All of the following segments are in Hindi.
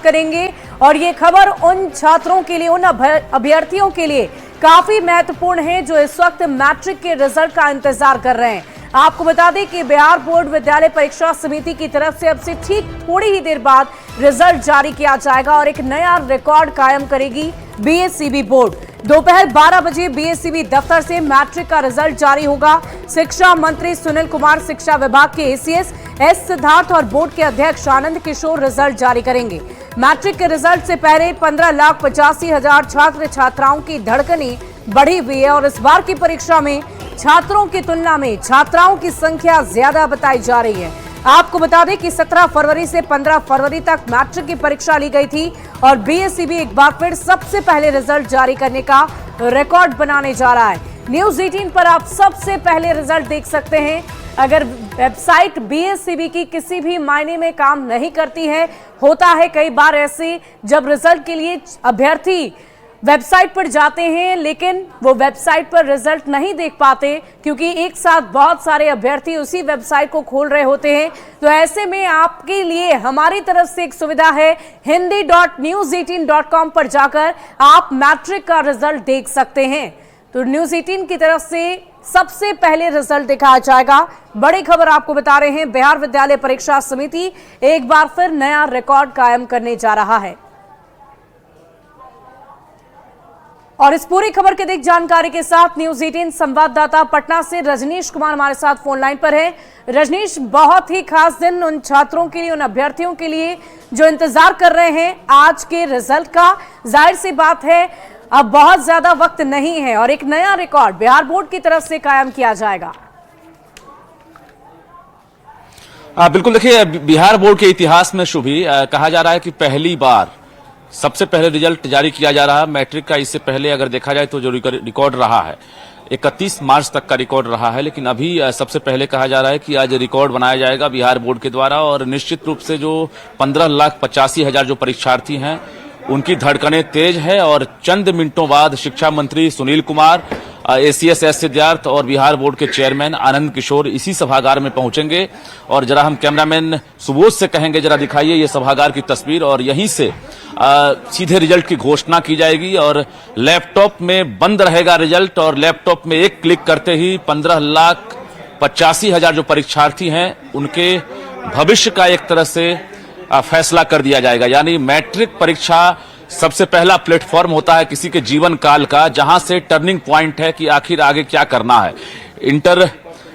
करेंगे। और ये खबर उन छात्रों के लिए, उन अभ्यर्थियों के लिए काफी महत्वपूर्ण है जो इस वक्त मैट्रिक के रिजल्ट का इंतजार कर रहे हैं। आपको बता दें कि बिहार बोर्ड विद्यालय परीक्षा समिति की तरफ से अब से ठीक थोड़ी ही देर बाद रिजल्ट जारी किया जाएगा और एक नया रिकॉर्ड कायम करेगी बीएसईबी बोर्ड। दोपहर 12 बजे बीएसईबी दफ्तर से मैट्रिक का रिजल्ट जारी होगा। शिक्षा मंत्री सुनील कुमार, शिक्षा विभाग के एसीएस एस सिद्धार्थ और बोर्ड के अध्यक्ष आनंद किशोर रिजल्ट जारी करेंगे। मैट्रिक के रिजल्ट से पहले 15,85,000 छात्र छात्राओं की धड़कनें बढ़ी हुई है और इस बार की परीक्षा में छात्रों की तुलना में छात्राओं की संख्या ज्यादा बताई जा रही है। आपको बता दें कि 17 फरवरी से 15 फरवरी तक मैट्रिक की परीक्षा ली गई थी और बीएसईबी एक बार फिर सबसे पहले रिजल्ट जारी करने का रिकॉर्ड बनाने जा रहा है। न्यूज 18 पर आप सबसे पहले रिजल्ट देख सकते हैं। अगर वेबसाइट बीएसईबी की किसी भी मायने में काम नहीं करती है, होता है कई बार ऐसे जब रिजल्ट के लिए अभ्यर्थी वेबसाइट पर जाते हैं लेकिन वो वेबसाइट पर रिजल्ट नहीं देख पाते क्योंकि एक साथ बहुत सारे अभ्यर्थी उसी वेबसाइट को खोल रहे होते हैं। तो ऐसे में आपके लिए हमारी तरफ से एक सुविधा है, hindi.news18.com पर जाकर आप मैट्रिक का रिजल्ट देख सकते हैं। तो न्यूज 18 की तरफ से सबसे पहले रिजल्ट दिखाया जाएगा। बड़ी खबर आपको बता रहे हैं, बिहार विद्यालय परीक्षा समिति एक बार फिर नया रिकॉर्ड कायम करने जा रहा है। और इस पूरी खबर की अधिक जानकारी के साथ न्यूज 18 संवाददाता पटना से रजनीश कुमार हमारे साथ फोन लाइन पर है। रजनीश, बहुत ही खास दिन उन छात्रों के लिए, उन अभ्यर्थियों के लिए जो इंतजार कर रहे हैं आज के रिजल्ट का। जाहिर सी बात है अब बहुत ज्यादा वक्त नहीं है और एक नया रिकॉर्ड बिहार बोर्ड की तरफ से कायम किया जाएगा। बिल्कुल, देखिए बिहार बोर्ड के इतिहास में शुभी कहा जा रहा है कि पहली बार सबसे पहले रिजल्ट जारी किया जा रहा है मैट्रिक का। इससे पहले अगर देखा जाए तो जो रिकॉर्ड रहा है 31 मार्च तक का रिकॉर्ड रहा है, लेकिन अभी सबसे पहले कहा जा रहा है कि आज रिकॉर्ड बनाया जाएगा बिहार बोर्ड के द्वारा। और निश्चित रूप से जो 15,85,000 जो परीक्षार्थी हैं उनकी धड़कनें तेज है और चंद मिनटों बाद शिक्षा मंत्री सुनील कुमार, एसीएस एस सिद्धार्थ और बिहार बोर्ड के चेयरमैन आनंद किशोर इसी सभागार में पहुंचेंगे। और जरा हम कैमरामैन सुबोध से कहेंगे जरा दिखाइए ये सभागार की तस्वीर, और यहीं से सीधे रिजल्ट की घोषणा की जाएगी और लैपटॉप में बंद रहेगा रिजल्ट और लैपटॉप में एक क्लिक करते ही 15,85,000 जो परीक्षार्थी हैं उनके भविष्य का एक तरह से फैसला कर दिया जाएगा। यानी मैट्रिक परीक्षा सबसे पहला प्लेटफॉर्म होता है किसी के जीवन काल का, जहां से टर्निंग पॉइंट है कि आखिर आगे क्या करना है। इंटर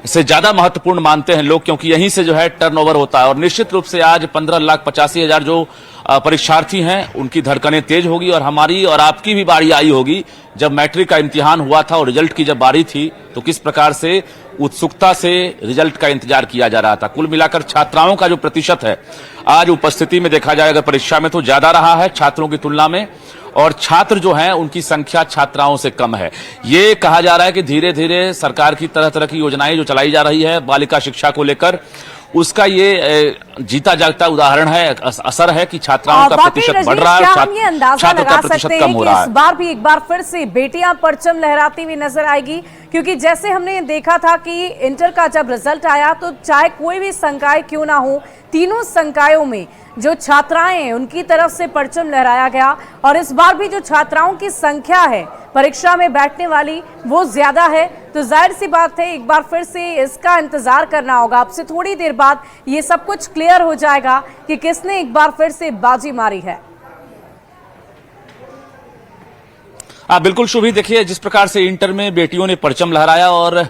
से ज्यादा महत्वपूर्ण मानते हैं लोग क्योंकि यहीं से जो है टर्नओवर होता है। और निश्चित रूप से आज 15,85,000 जो परीक्षार्थी हैं उनकी धड़कनें तेज होगी और हमारी और आपकी भी बारी आई होगी। जब मैट्रिक का इम्तिहान हुआ था और रिजल्ट की जब बारी थी तो किस प्रकार से उत्सुकता से रिजल्ट का इंतजार किया जा रहा था। कुल मिलाकर छात्राओं का जो प्रतिशत है आज उपस्थिति में देखा जाए अगर परीक्षा में तो ज्यादा रहा है छात्रों की तुलना में, और छात्र जो हैं उनकी संख्या छात्राओं से कम है। ये कहा जा रहा है कि धीरे धीरे सरकार की तरह तरह की योजनाएं जो चलाई जा रही है बालिका शिक्षा को लेकर, उसका ये जीता जागता उदाहरण है, असर है कि छात्राओं का प्रतिशत बढ़ रहा है, छात्र का प्रतिशत कम हो रहा है। इस बार भी एक बार फिर से बेटियां परचम लहराती हुई नजर आएगी क्योंकि जैसे हमने देखा था कि इंटर का जब रिजल्ट आया तो चाहे कोई भी संकाय क्यों ना हो, तीनों संकायों में जो छात्राएं हैं उनकी तरफ से परचम लहराया गया। और इस बार भी जो छात्राओं की संख्या है परीक्षा में बैठने वाली वो ज्यादा है। तो जाहिर सी बात है एक बार फिर से इसका इंतजार करना होगा। आपसे थोड़ी देर बाद ये सब कुछ क्लियर हो जाएगा कि किसने एक बार फिर से बाजी मारी है। बिल्कुल शुभी, देखिए जिस प्रकार से इंटर में बेटियों ने परचम लहराया और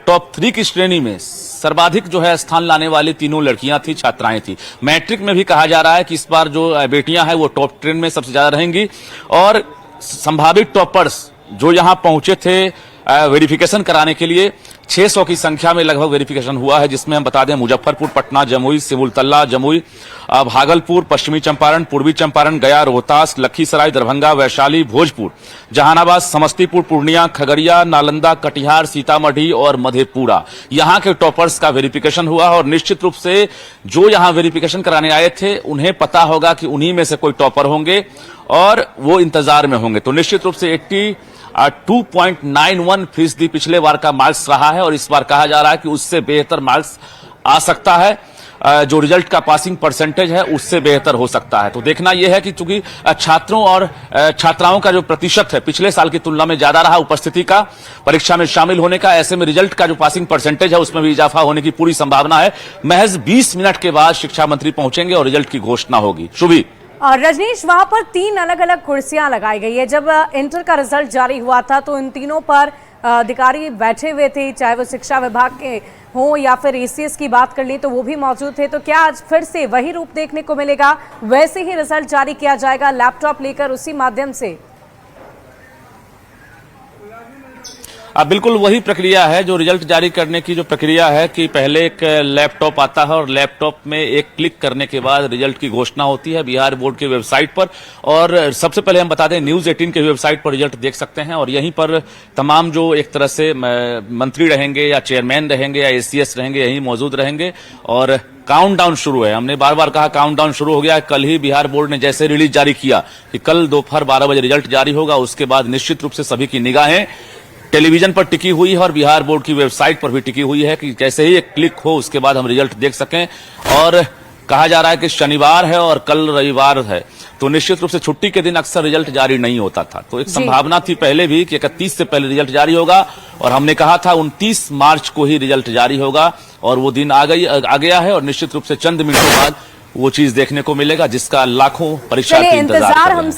टॉप 3 की श्रेणी में सर्वाधिक जो है स्थान लाने वाली तीनों लड़कियां थी, छात्राएं थी। मैट्रिक में भी कहा जा रहा है कि इस बार जो बेटियां हैं वो टॉप 10 में सबसे ज्यादा रहेंगी और संभावित टॉपर्स जो यहां पहुंचे थे वेरिफिकेशन कराने के लिए 600 की संख्या में लगभग वेरिफिकेशन हुआ है, जिसमें हम बता दें मुजफ्फरपुर, पटना, जमुई, सिमुलतला, जमुई, भागलपुर, पश्चिमी चंपारण, पूर्वी चंपारण, गया, रोहतास, लखीसराय, दरभंगा, वैशाली, भोजपुर, जहानाबाद, समस्तीपुर, पूर्णिया, खगड़िया, नालंदा, कटिहार, सीतामढ़ी और मधेपुरा, यहां के टॉपर्स का वेरिफिकेशन हुआ। और निश्चित रूप से जो यहां वेरिफिकेशन कराने आए थे उन्हें पता होगा कि उन्हीं में से कोई टॉपर होंगे और वो इंतजार में होंगे। तो निश्चित रूप से 82.91% पिछले बार का मार्क्स रहा है और इस बार कहा जा रहा है कि उससे बेहतर मार्क्स आ सकता है। जो रिजल्ट का पासिंग परसेंटेज है उससे बेहतर हो सकता है। तो देखना यह है कि चूंकि छात्रों और छात्राओं का जो प्रतिशत है पिछले साल की तुलना में ज्यादा रहा उपस्थिति का, परीक्षा में शामिल होने का, ऐसे में रिजल्ट का जो पासिंग परसेंटेज है उसमें भी इजाफा होने की पूरी संभावना है। महज 20 मिनट के बाद शिक्षा मंत्री पहुंचेंगे और रिजल्ट की घोषणा होगी। शुभी और रजनीश, वहां पर 3 अलग-अलग कुर्सियां लगाई गई है। जब इंटर का रिजल्ट जारी हुआ था तो इन तीनों पर अधिकारी बैठे हुए थे, चाहे वो शिक्षा विभाग के हों या फिर एसीएस की बात कर ली तो वो भी मौजूद थे। तो क्या आज फिर से वही रूप देखने को मिलेगा, वैसे ही रिजल्ट जारी किया जाएगा लैपटॉप लेकर उसी माध्यम से? बिल्कुल वही प्रक्रिया है जो रिजल्ट जारी करने की जो प्रक्रिया है कि पहले एक लैपटॉप आता है और लैपटॉप में एक क्लिक करने के बाद रिजल्ट की घोषणा होती है बिहार बोर्ड के वेबसाइट पर। और सबसे पहले हम बता दें, न्यूज 18 के वेबसाइट पर रिजल्ट देख सकते हैं और यहीं पर तमाम जो एक तरह से मंत्री रहेंगे या चेयरमैन रहेंगे या एसीएस रहेंगे यहीं मौजूद रहेंगे। और काउंटडाउन शुरू है, हमने बार बार कहा काउंटडाउन शुरू हो गया है। कल ही बिहार बोर्ड ने जैसे रिलीज जारी किया कि कल दोपहर 12 बजे रिजल्ट जारी होगा, उसके बाद निश्चित रूप से सभी की निगाहें टेलीविजन पर टिकी हुई है और बिहार बोर्ड की वेबसाइट पर भी टिकी हुई है कि जैसे ही एक क्लिक हो उसके बाद हम रिजल्ट देख सकें। और कहा जा रहा है कि शनिवार है और कल रविवार है, तो निश्चित रूप से छुट्टी के दिन अक्सर रिजल्ट जारी नहीं होता था। तो एक संभावना थी पहले भी कि 31 से पहले रिजल्ट जारी होगा और हमने कहा था 29 मार्च को ही रिजल्ट जारी होगा और वो दिन आ गया है और निश्चित रूप से चंद मिनटों बाद वो चीज देखने को मिलेगा जिसका लाखों परीक्षार्थी इंतजार कर रहे हैं।